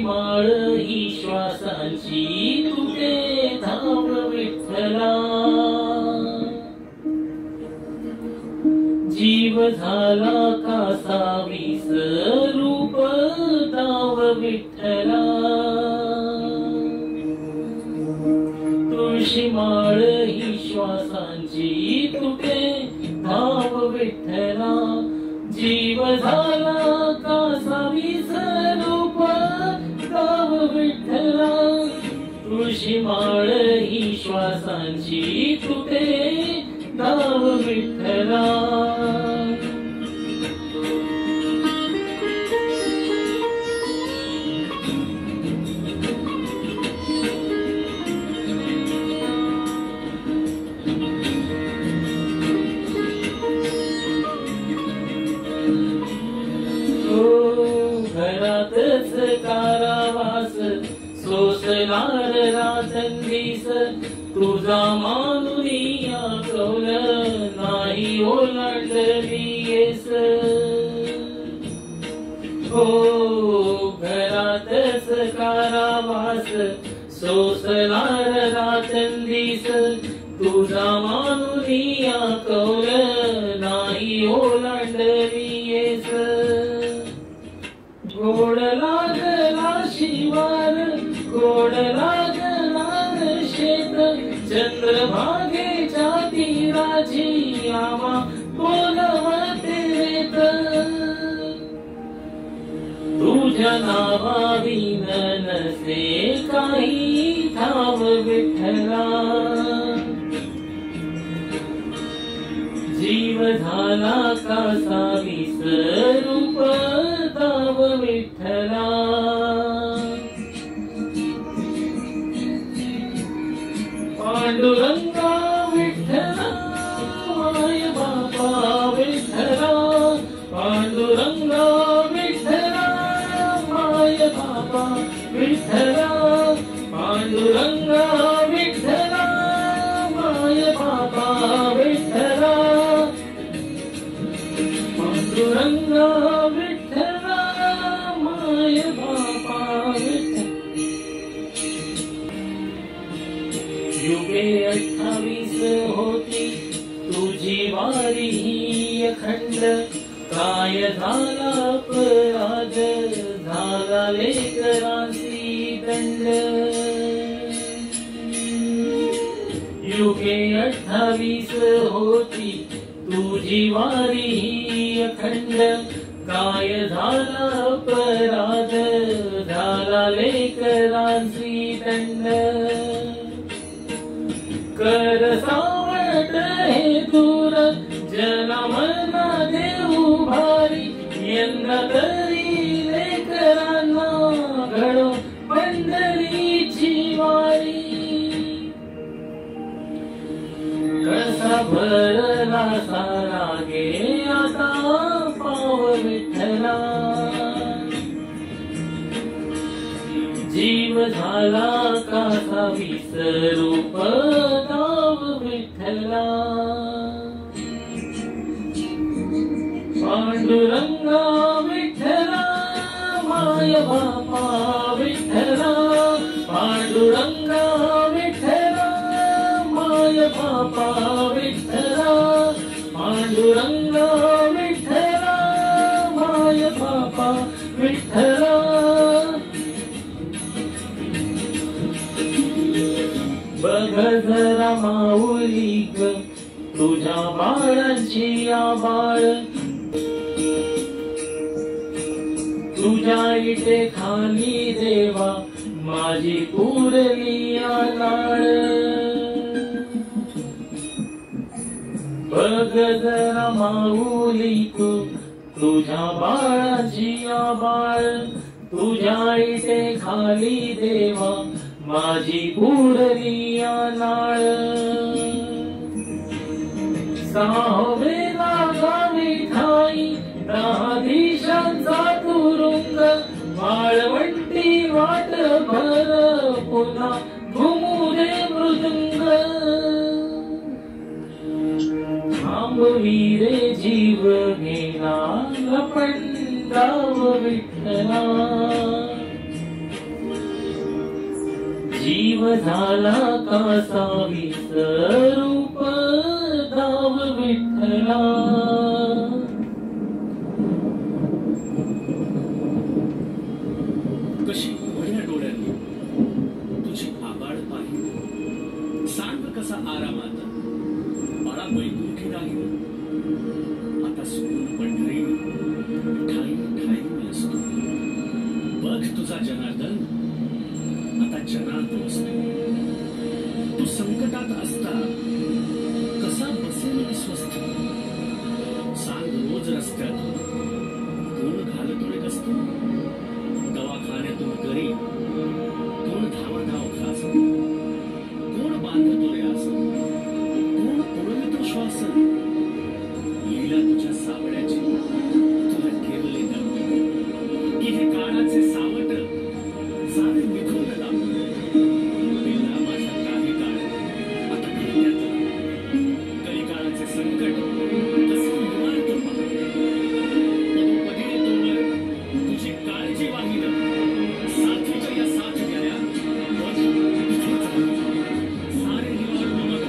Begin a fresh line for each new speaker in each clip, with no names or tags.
माळ ही श्वासांची तुटे धाव विठ्ठला जीव झाला कासा विसरूप धाव विठ्ठला तुळशी माळ ही श्वासांची तुटे धाव विठ्ठला जीव झाला कासा विसरूप धाव विठ्ठला तुळशी माळ ही श्वासांची तुटे धाव विठ्ठला घरातच कारावास सोसणार रातंदीस तुझा मानुनिया कौल नाही ओलांडलीस हो घरातच कारावास सोसणार रातंदीस तुझा मानुनिया कौल नाही ओलांडलीस गोड लागला शिवार गोड लागला शेत चंद्रभागेच्या तीराची आवा बोलवते रेत तुझ्या नावाविन नसे काही ठाव विठ्ठला जीव झाला कासा विसरूप धाव विठ्ठला पांडुरंगा विठ्ठला माय बापा विठ्ठला पांडुरंगा विठ्ठला माय बापा विठ्ठला पांडुरंगा विठ्ठला माय बापा विठ्ठला पांडुरंगा विठ्ठला माय बापा विठ्ठला युगे 28 होती तुझी वारी ही अखंड काय झाला अपराध झाला लेकरांसी दंड युगे 28 होती तुझी वारी ही अखंड काय झाला अपराध झाला लेकरांसी दंड कर सावट हे दूर जनमना देऊ भारी यंदा तरी लेकरांना घडो पंढरीची वारी कसा भरला सारा गे आता पाव विठ्ठला जीव झाला कासा विसरूप धाव विठ्ठला पांडुरंगा विठ्ठला माय बापा विठ्ठला पांडुरंगा विठ्ठला माय बापा विठ्ठला पांडुरंगा विठ्ठला माय बापा विठ्ठला बघ जरा माऊली ग तुझ्या बाळाची आबाळ तुझ्या इथे खाली देवा माझी पुरली नाळ बघ जरा माऊली तू तुझ्या बाळाची आबाळ तुझ्या इथे खाली देवा माझी पुरली नाळ सहावेला गावी ठाई 10 दिशांचा तुरुंग वाळवंटी वाट भर पुन्हा घुमू दे मृदुंग थांबवी रे जीव घेणार पंडाव विठ्ठला प्रेम झाला कासा विसरूप धाव विठ्ठला.
कशी उघड्या डोळ्यांनी तुझी आबाळ पाहिली, सांग कसा आरामात बाळा बैकुंठी राहील. आता सुकून पंढरी ठाई ठाई मी असतो. बघ तुझा जनार्दन आता जनात बसतो. तू संकटात असता कसा बसेल स्वस्थ. सांग रोज रस्त्यातून कोण घालतोय कसतो. दवाखान्यातून घरी कोण धावा धाव खास. कोण बांधतोय आस, कोण ओढवितो श्वास. लीला तुझ्या सावड्याची तुला ठेवले दाम. की हे काळाचे सावट सारे निघून लांब. गेला माझा काही काळ आता खड्यात. कलिकाळाचे संकट कसे निवारतो पहा. पदोपदी तोवर तुझी काळजी वाहिल. साथीच्या या साथ गेल्या बघ इथेच सारे निवारून मग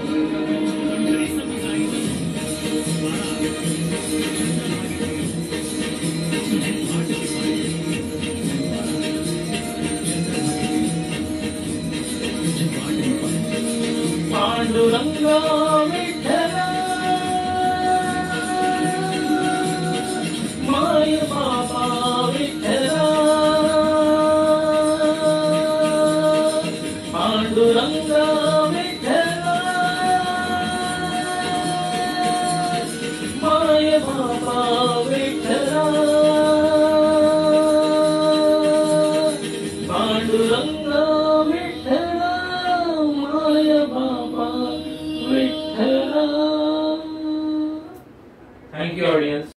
पंढरी सम जाईल. बाळा तुझी वाट पाहिली. तुझी वाट पाहिली.
पांडुरंगा विठ्ठला माय बाबा विठ्ठला. पांडुरंगा विठ्ठला माय बाबा विठ्ठला. पांडुरंगा विठ्ठला माय बाबा विठ्ठला. Thank you audience.